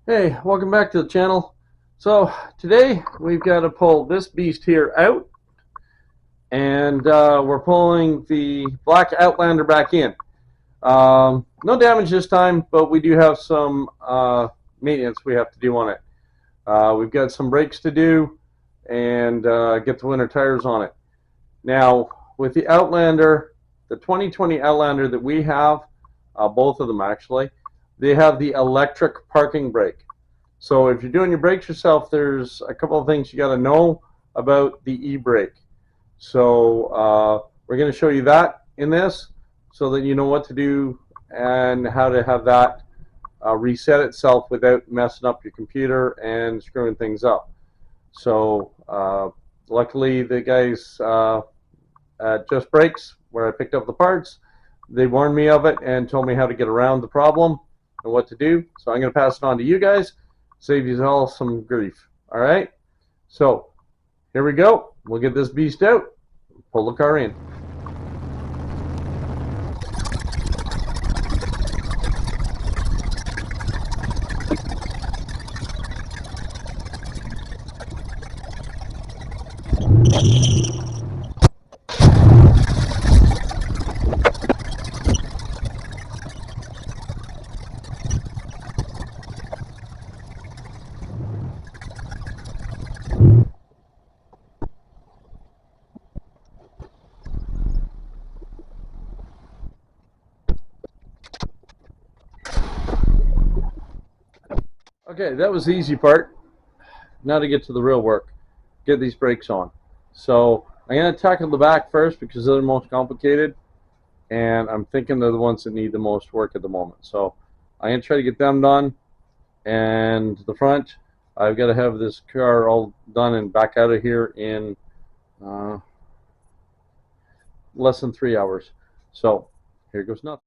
Hey, welcome back to the channel. So today we've got to pull this beast here out, and we're pulling the black Outlander back in. No damage this time, but we do have some maintenance we have to do on it. We've got some brakes to do and get the winter tires on it. Now, with the Outlander, the 2020 Outlander that we have, both of them actually, they have the electric parking brake. So if you're doing your brakes yourself, there's a couple of things you got to know about the e-brake. So we're going to show you that in this so that you know what to do and how to have that reset itself without messing up your computer and screwing things up. So luckily the guys at Just Brakes, where I picked up the parts, they warned me of it and told me how to get around the problem and what to do. So I'm going to pass it on to you guys. Save you all some grief. All right? So here we go. We'll get this beast out. Pull the car in. Okay, that was the easy part. Now to get to the real work. Get these brakes on. So I'm going to tackle the back first because they're the most complicated, and I'm thinking they're the ones that need the most work at the moment. So I'm going to try to get them done. And the front, I've got to have this car all done and back out of here in less than 3 hours. So here goes nothing.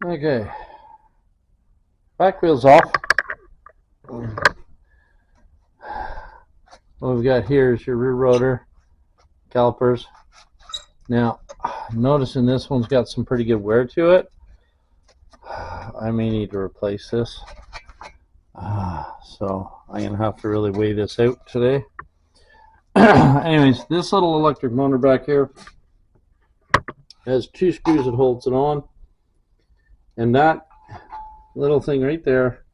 Okay, back wheel's off. What we've got here is your rear rotor calipers. Now, noticing this one's got some pretty good wear to it. I may need to replace this. So I'm going to have to really weigh this out today. Anyways, this little electric motor back here has 2 screws that holds it on. And that little thing right there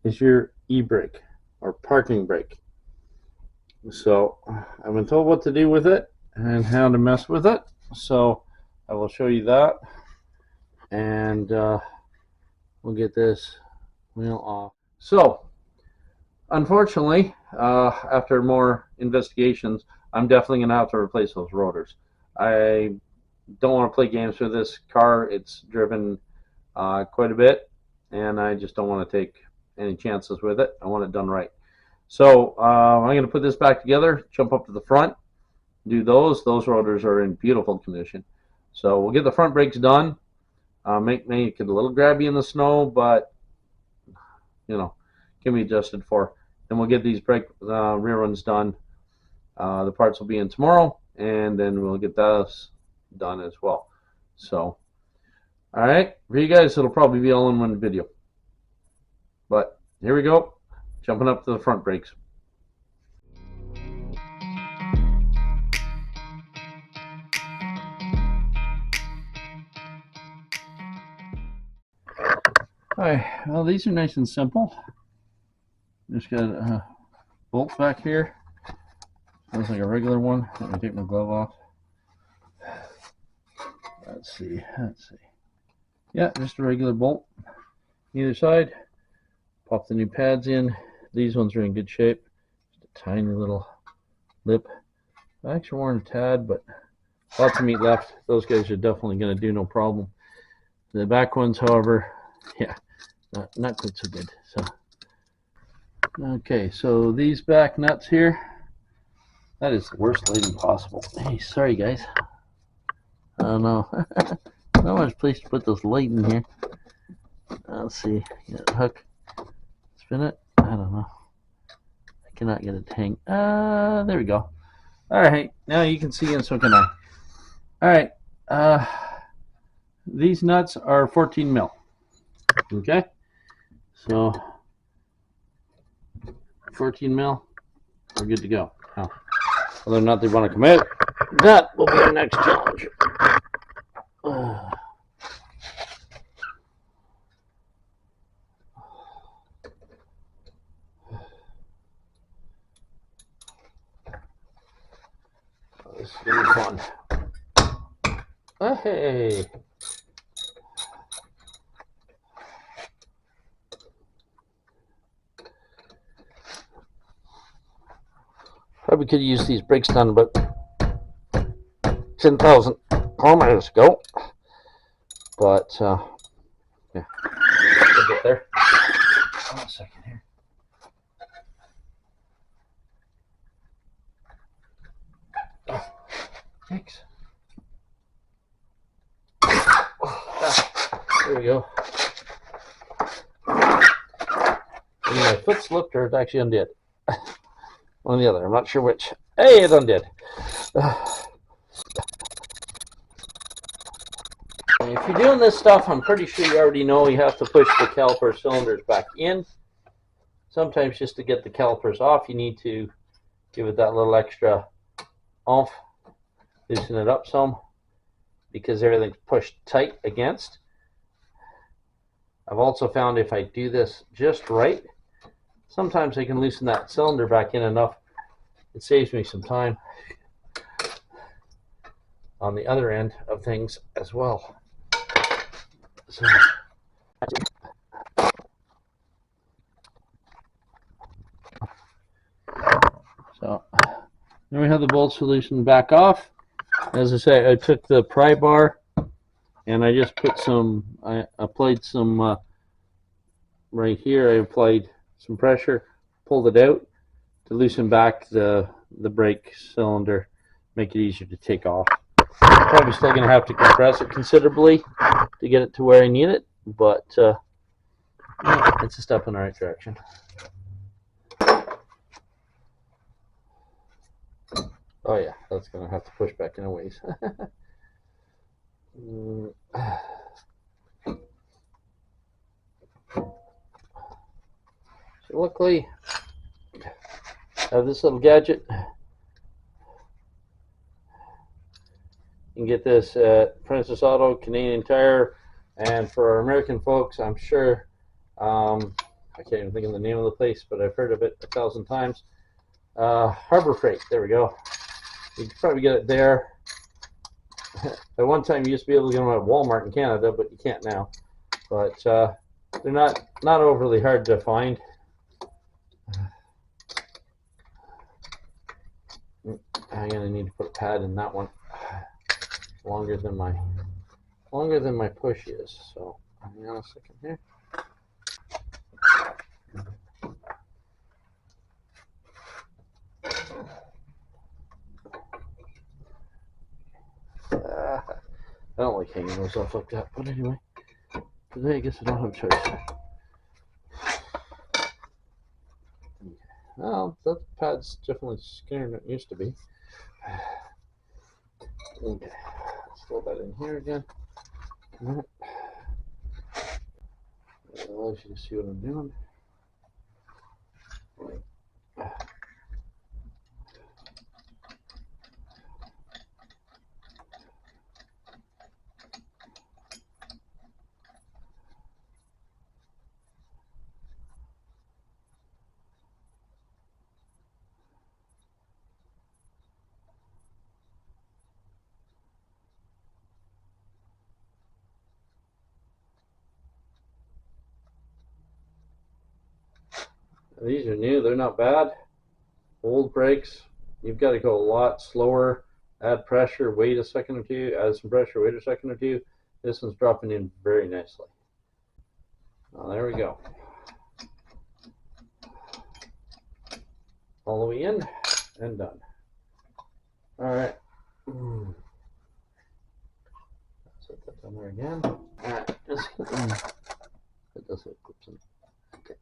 is your e-brake or parking brake. So I've been told what to do with it and how to mess with it. So I will show you that. And we'll get this wheel off. So unfortunately, after more investigations, I'm definitely going to have to replace those rotors. I don't want to play games with this car. It's driven quite a bit, and I just don't want to take any chances with it. I want it done right. So I'm going to put this back together, jump up to the front, do those. Those rotors are in beautiful condition. So we'll get the front brakes done. Make it a little grabby in the snow, but you know, can be adjusted for. Then we'll get these brake rear ones done. The parts will be in tomorrow, and then we'll get those done as well. So, all right, for you guys, it'll probably be all in one video. But here we go, jumping up to the front brakes. All right, well, these are nice and simple. Just got a bolt back here. Looks like a regular one. Let me take my glove off. Let's see. Yeah, just a regular bolt. Either side. Pop the new pads in. These ones are in good shape. Just a tiny little lip. I actually worn a tad, but Lots of meat left. Those guys are definitely going to do no problem. The back ones, however, yeah, not quite so good. So, okay, so these back nuts here, that is the worst lighting possible. Hey, sorry guys. I don't know. Not much place to put this light in here. Let's see. Get a hook. Spin it. I don't know. I cannot get it to hang. There we go. All right, now you can see and so can I. All right, these nuts are 14 mil. Okay, so 14 mil, we're good to go. Now, whether or not they want to come out, that will be our next challenge. This is gonna be fun. Hey. Probably could use these brakes done about 10,000 kilometers ago. But, yeah. We'll get there. Hold on a second here. Oh, thanks. There we go. And my foot slipped or it actually undid. One or the other. I'm not sure which. Hey, it undid. If you're doing this stuff, I'm pretty sure you already know you have to push the caliper cylinders back in. Sometimes just to get the calipers off, you need to give it that little extra oomph, loosen it up some, because everything's pushed tight against. I've also found if I do this just right, sometimes I can loosen that cylinder back in enough. It saves me some time on the other end of things as well. So then we have the bolt solution back off. As I say, I took the pry bar and I just put some, I applied some, right here, I applied some pressure, pulled it out to loosen back the brake cylinder, make it easier to take off. Probably still going to have to compress it considerably to get it to where I need it, but yeah, it's a step in the right direction. Oh yeah, that's going to have to push back in a ways. So luckily, I have this little gadget. You can get this at Princess Auto, Canadian Tire, and for our American folks, I'm sure, I can't even think of the name of the place, but I've heard of it 1,000 times. Harbor Freight, there we go. You can probably get it there. At one time, you used to be able to get them at Walmart in Canada, but you can't now. But they're not overly hard to find. I'm gonna need to put a pad in that one. Longer than my push is. So hang on a second here. I don't like hanging those off like that, but anyway, today I guess I don't have a choice. Well, that pad's definitely skinnier than it used to be. Okay, let's throw that in here again. That allows you to see what I'm doing. These are new, they're not bad. Old brakes, you've got to go a lot slower Add pressure, wait a second or two, add some pressure, wait a second or two. This one's dropping in very nicely. Well, there we go. All the way in and done. All right. Set that down there again. All right. Just put this little clips in. Okay.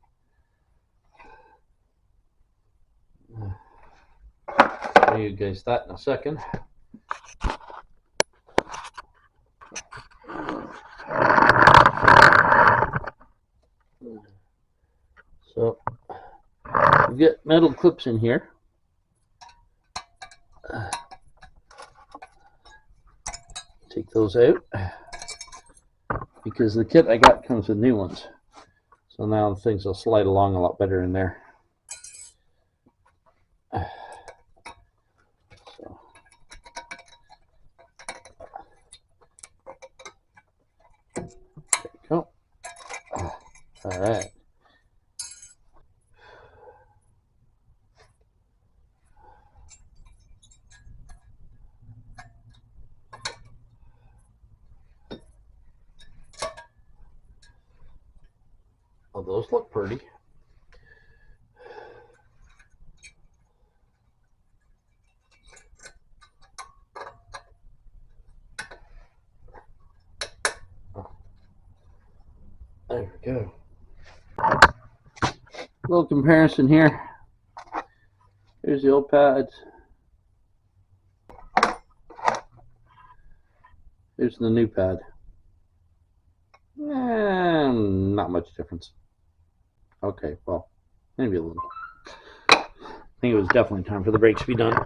Show you guys that in a second. So we get metal clips in here. Take those out because the kit I got comes with new ones. So now things will slide along a lot better in there. So. There we go. All right. Oh, those look pretty. There we go. Little comparison here. Here's the old pads. Here's the new pad. Not much difference. Okay, well, maybe a little. I think it was definitely time for the brakes to be done.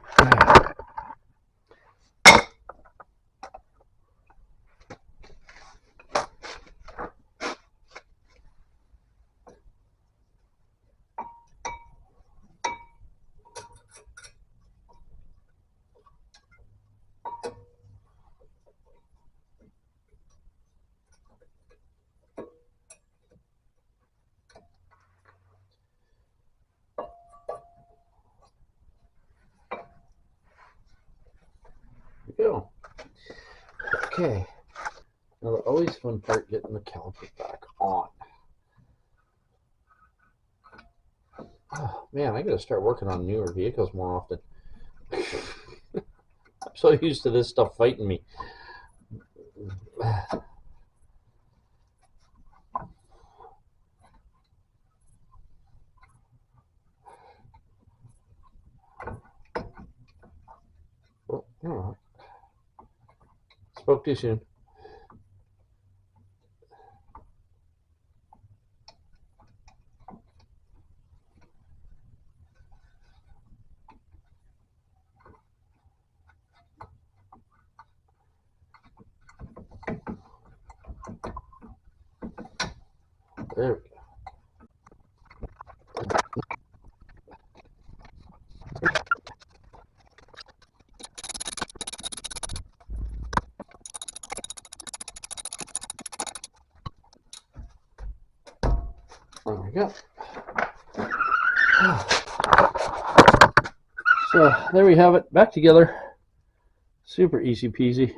Go. Okay. Now the always fun part, getting the caliper back on. Oh man, I gotta start working on newer vehicles more often. I'm so used to this stuff fighting me. Oh, all right. Spoke too soon. There we go. There we go. So there we have it, back together. Super easy peasy.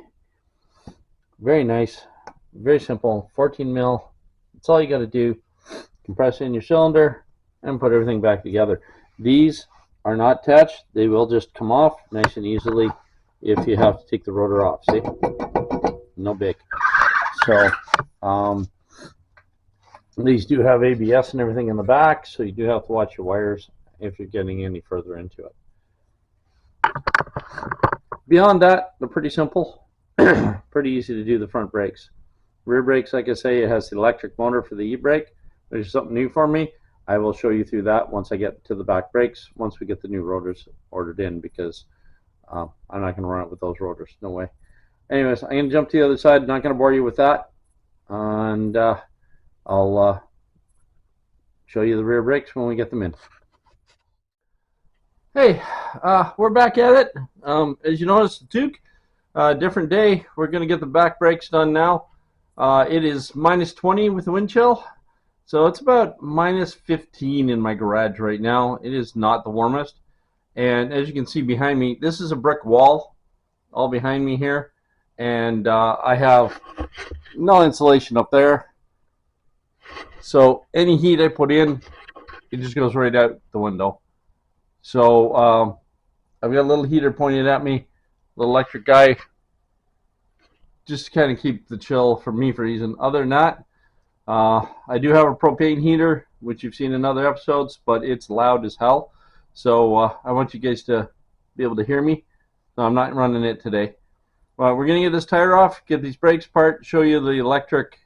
Very nice. Very simple. 14 mil. That's all you got to do. Compress in your cylinder and put everything back together. These are not attached. They will just come off nice and easily if you have to take the rotor off. See? No big. So these do have ABS and everything in the back, so you do have to watch your wires if you're getting any further into it. Beyond that, they're pretty simple. Pretty easy to do the front brakes. Rear brakes, like I say, it has the electric motor for the e-brake, which is something new for me. I will show you through that once I get to the back brakes, once we get the new rotors ordered in, because I'm not going to run it with those rotors. No way. Anyways, I'm going to jump to the other side. Not going to bore you with that. And I'll show you the rear brakes when we get them in. Hey, we're back at it. As you notice, the Duke, different day. We're going to get the back brakes done now. It is -20 with the wind chill, so it's about -15 in my garage right now. It is not the warmest, and as you can see behind me, this is a brick wall. all behind me here, and I have no insulation up there. So any heat I put in, it just goes right out the window. So I've got a little heater pointed at me, little electric guy, just to kind of keep the chill for me freezing. Other than that, I do have a propane heater, which you've seen in other episodes, but it's loud as hell. So I want you guys to be able to hear me. So I'm not running it today. We're going to get this tire off, get these brakes apart, show you the electric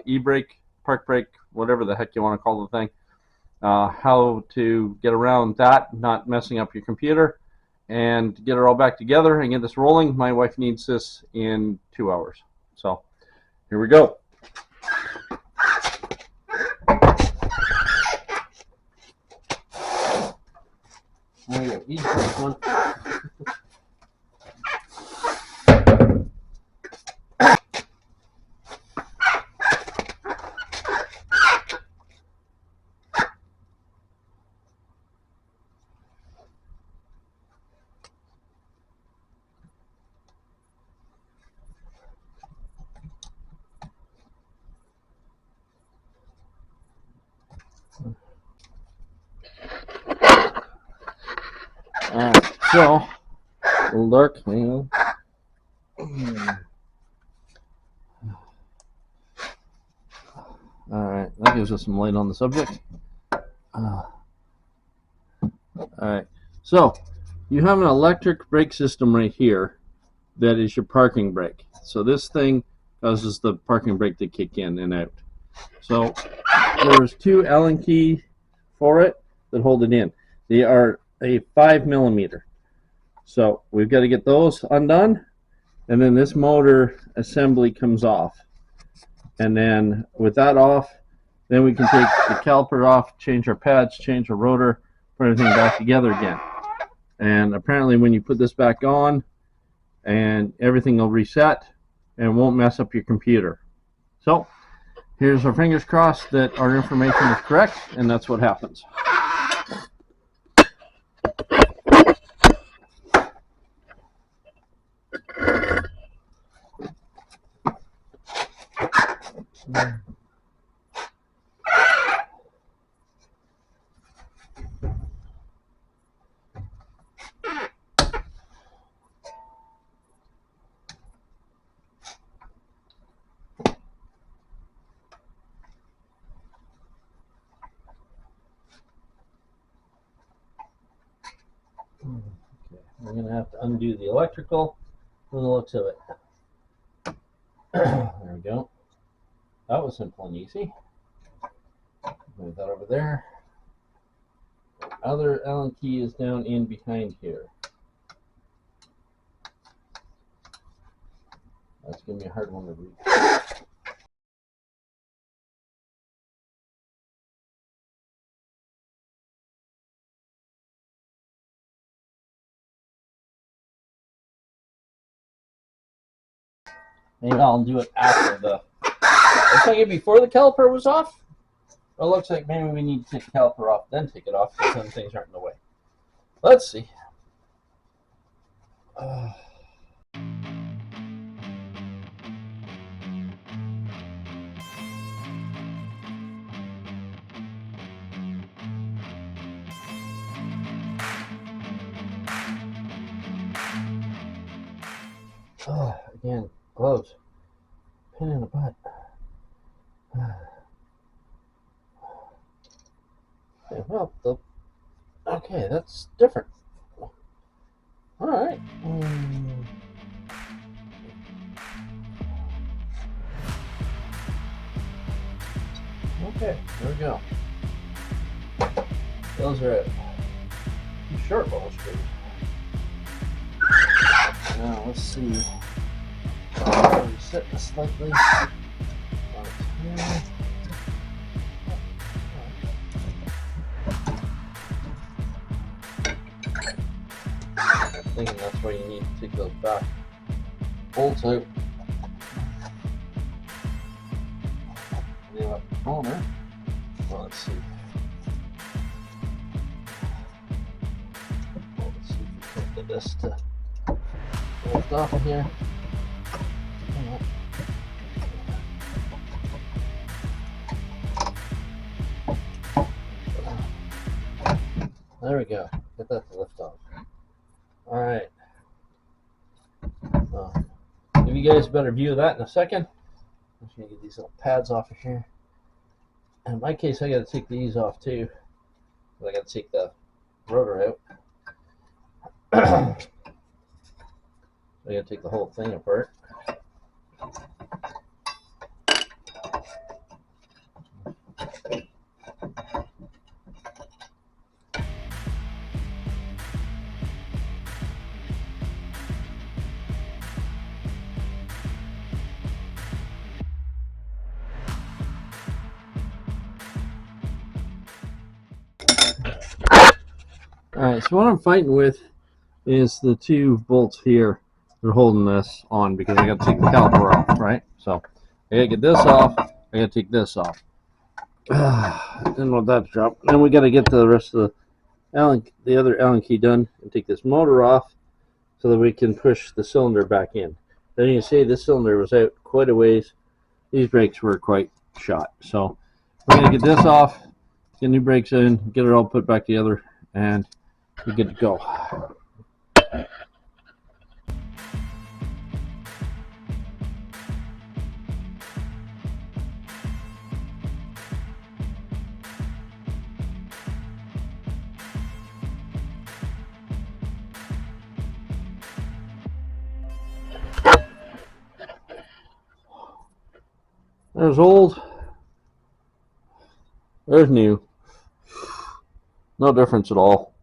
e-brake, park brake, whatever the heck you want to call the thing. How to get around that, not messing up your computer, and get it all back together and get this rolling. My wife needs this in 2 hours. So here we go. There we go. Easy first one. Alright, so, a little dark, hang on. Alright, that gives us some light on the subject. Alright, so, you have an electric brake system right here that is your parking brake. So this thing causes the parking brake to kick in and out. So, there's 2 Allen keys for it that hold it in. They are a 5mm. So we've got to get those undone, and then this motor assembly comes off. And then with that off, then we can take the caliper off, change our pads, change our rotor, put everything back together again. And apparently when you put this back on, and everything will reset and won't mess up your computer. So here's our fingers crossed that our information is correct, and that's what happens. Okay, we're going to have to undo the electrical from the looks of it. There we go. That was simple and easy. Move that over there. The other Allen key is down in behind here. That's going to be a hard one to read. Maybe I'll do it after the... Looks like it before the caliper was off. Well, it looks like maybe we need to take the caliper off, then take it off, because then things aren't in the way. Let's see. Again, gloves. Pin in the butt. Okay, well, okay, that's different. Alright. Okay, there we go. Those are too short little screws. Now, let's see. Reset this slightly. I'm thinking that's why you need to take those back bolts out. The corner. Well, let's see. Let's see if we can get this to lift off of here. There we go. Get that to lift off. All right. Give you guys a better view of that in a second. I'm just gonna get these little pads off of here. And in my case, I got to take these off too. I got to take the rotor out. I got to take the whole thing apart. Alright, so what I'm fighting with is the two bolts here. They're holding this on because I got to take the caliper off, right? So I got to get this off. I got to take this off. Didn't want that to drop. Then we got to get the rest of the other Allen key done and take this motor off so that we can push the cylinder back in. Then you can see this cylinder was out quite a ways. These brakes were quite shot. So we're going to get this off, get new brakes in, get it all put back together, and we're good to go. There's old, there's new. No difference at all.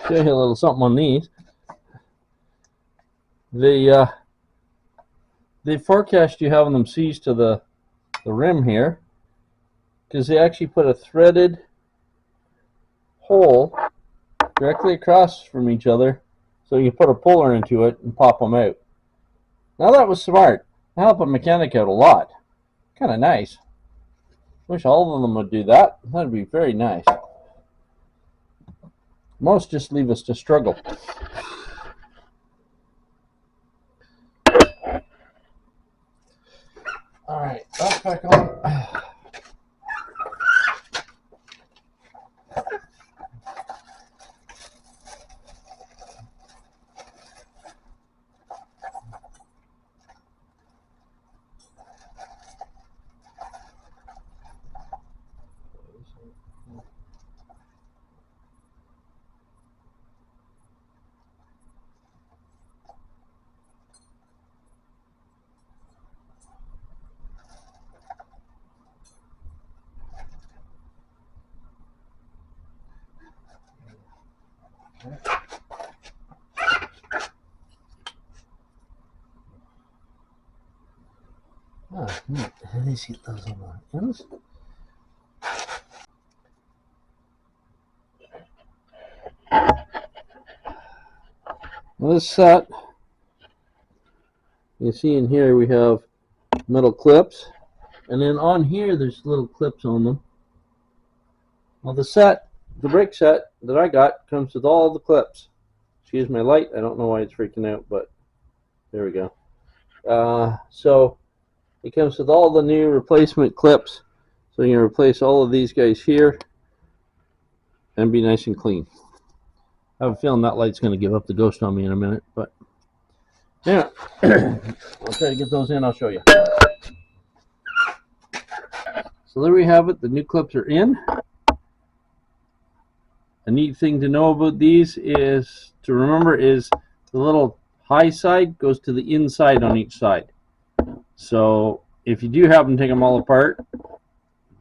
Show you a little something on these. They forecast you having them seized to the rim here because they actually put a threaded hole directly across from each other so you put a puller into it and pop them out. Now that was smart. It helped a mechanic out a lot. Kind of nice. Wish all of them would do that. That'd be very nice. Most just leave us to struggle. Alright, that's back on. Neat. Let me see those on the ends. Well, this set, you see in here we have metal clips, and then on here there's little clips on them. Well, the brake set that I got comes with all the clips. Excuse my light, I don't know why it's freaking out, but there we go. So it comes with all the new replacement clips, so you can replace all of these guys here and be nice and clean. I have a feeling that light's going to give up the ghost on me in a minute, but yeah, I'll try to get those in. I'll show you. So there we have it. The new clips are in. A neat thing to know about these is to remember is the little high side goes to the inside on each side. So if you do happen to take them all apart,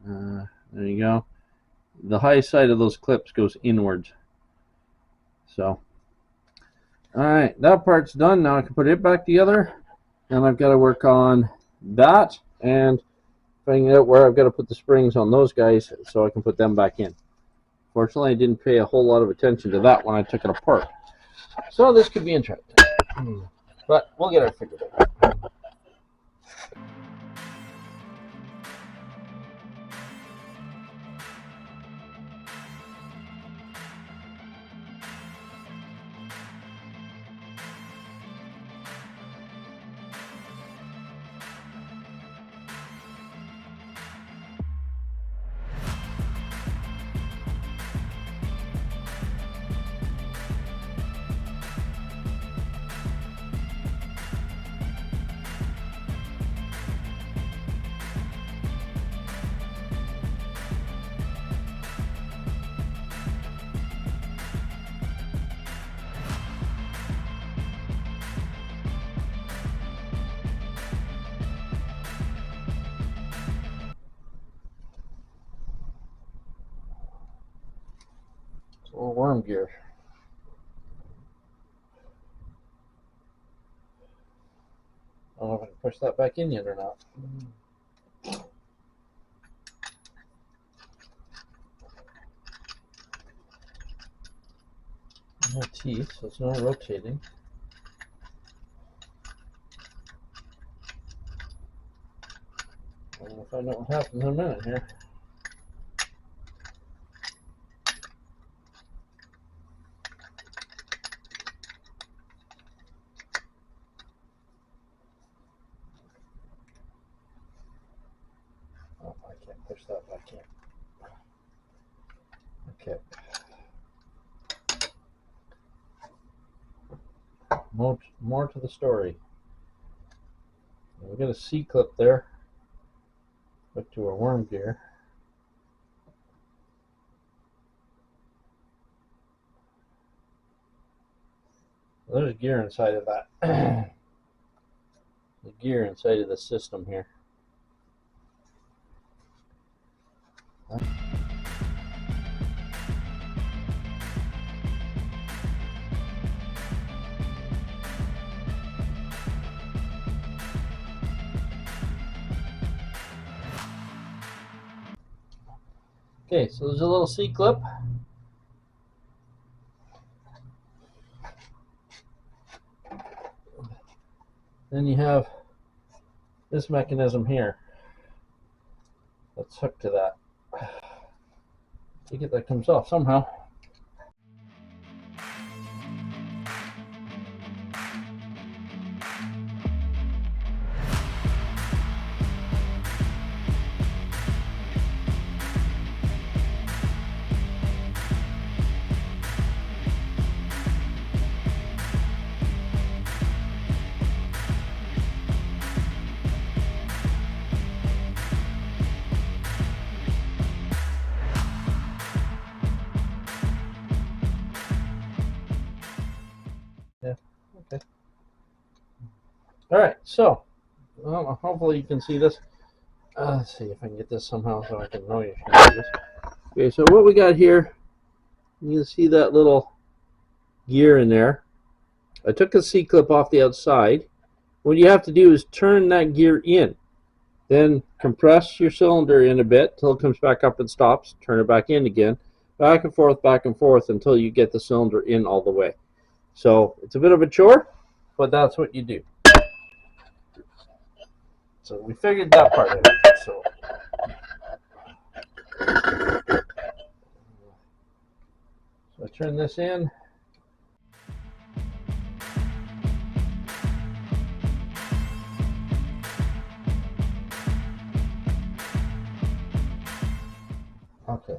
there you go. The high side of those clips goes inwards. So Alright, that part's done. Now I can put it back together. And I've got to work on that and figuring out where I've got to put the springs on those guys so I can put them back in. Fortunately, I didn't pay a whole lot of attention to that when I took it apart. So this could be interesting. But we'll get it figured out. It's a little worm gear. I don't know if I can push that back in yet or not. No teeth, so it's not rotating. We'll find out what happens in a minute here. Oh, I can't push that back in. Okay. More to the story. We got a C-clip there. Back to our worm gear. There's gear inside of that. The gear inside of the system here. Okay, so there's a little C-clip. Then you have this mechanism here that's hooked to that. Take it, that comes off somehow. Yeah, okay. Alright, so hopefully you can see this. Let's see if I can get this somehow so I can know you can see this. Okay, so what we got here, you can see that little gear in there. I took the C-clip off the outside. What you have to do is turn that gear in. Then compress your cylinder in a bit till it comes back up and stops. Turn it back in again. Back and forth until you get the cylinder in all the way. So it's a bit of a chore, but that's what you do. So we figured that part out. So I turn this in. Okay,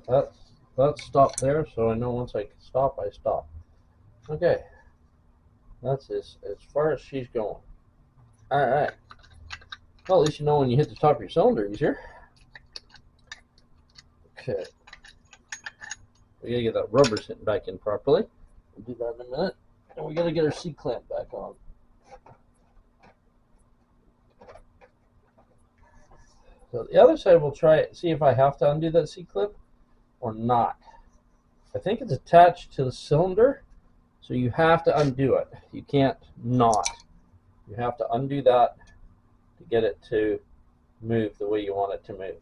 that's stopped there, so I know once I stop, I stop. Okay, that's as far as she's going. Alright. Well, at least you know when you hit the top of your cylinder easier. Okay. We gotta get that rubber sitting back in properly. We'll do that in a minute. And we gotta get our C-clamp back on. So the other side, we'll try it, see if I have to undo that C-clip or not. I think it's attached to the cylinder, So you have to undo it. You can't not. You have to undo that to get it to move the way you want it to move.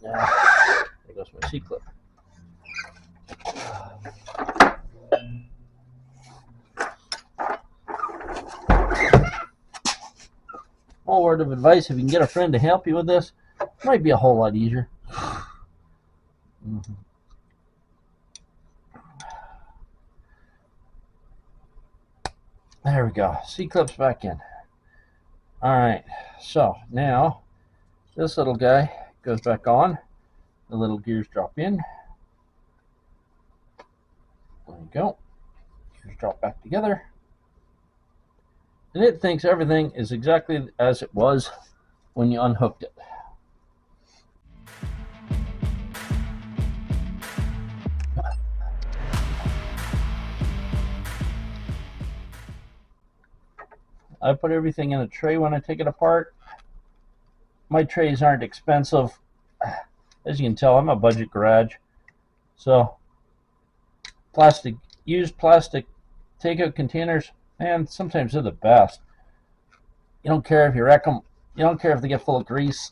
Now, there goes my C-clip. Small word of advice, if you can get a friend to help you with this, it might be a whole lot easier. There we go. C-clip's back in. Alright, so now this little guy goes back on. The little gears drop in. There you go. Gears drop back together. And it thinks everything is exactly as it was when you unhooked it. I put everything in a tray when I take it apart. My trays aren't expensive. As you can tell, I'm a budget garage. So used plastic takeout containers, and sometimes they're the best. You don't care if you wreck them. You don't care if they get full of grease.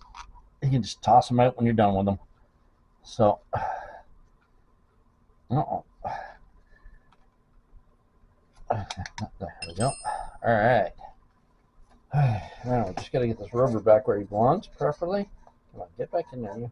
You can just toss them out when you're done with them. So, there we go. All right. Now we just got to get this rubber back where he belongs properly. Come on, get back in there, you.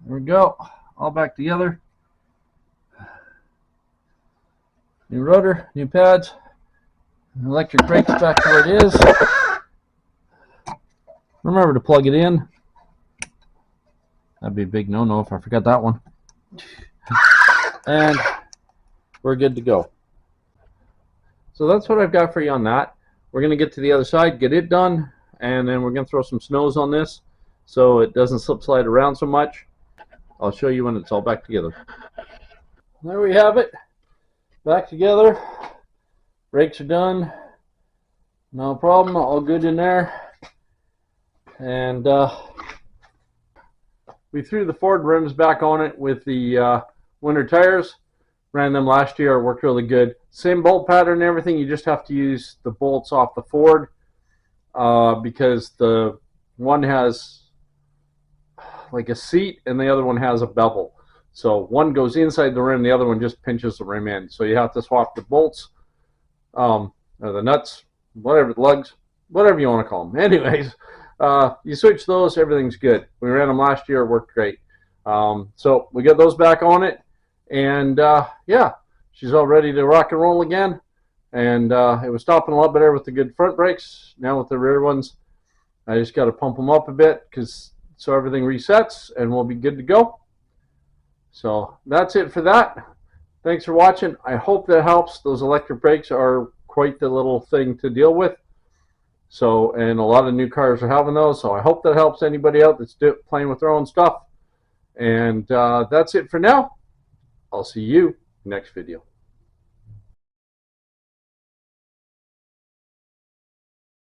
There we go, all back together. New rotor, new pads, electric brakes back to where it is. Remember to plug it in. That'd be a big no-no if I forgot that one. And we're good to go. So that's what I've got for you on that. We're going to get to the other side, get it done, and then we're going to throw some snows on this so it doesn't slip slide around so much. I'll show you when it's all back together. There we have it. Back together. Brakes are done. No problem. All good in there. And we threw the Ford rims back on it with the winter tires. Ran them last year. It worked really good. Same bolt pattern and everything. You just have to use the bolts off the Ford because the one has like a seat and the other one has a bevel. So one goes inside the rim, the other one just pinches the rim in. So you have to swap the bolts, or the nuts, whatever, the lugs, whatever you want to call them. Anyways, you switch those, everything's good. We ran them last year, it worked great. So we got those back on it, and yeah, she's all ready to rock and roll again. And it was stopping a lot better with the good front brakes. Now with the rear ones, I just got to pump them up a bit so everything resets and we'll be good to go. So that's it for that. Thanks for watching. I hope that helps. Those electric brakes are quite the little thing to deal with. So, and a lot of new cars are having those. So I hope that helps anybody out that's playing with their own stuff. And that's it for now. I'll see you next video.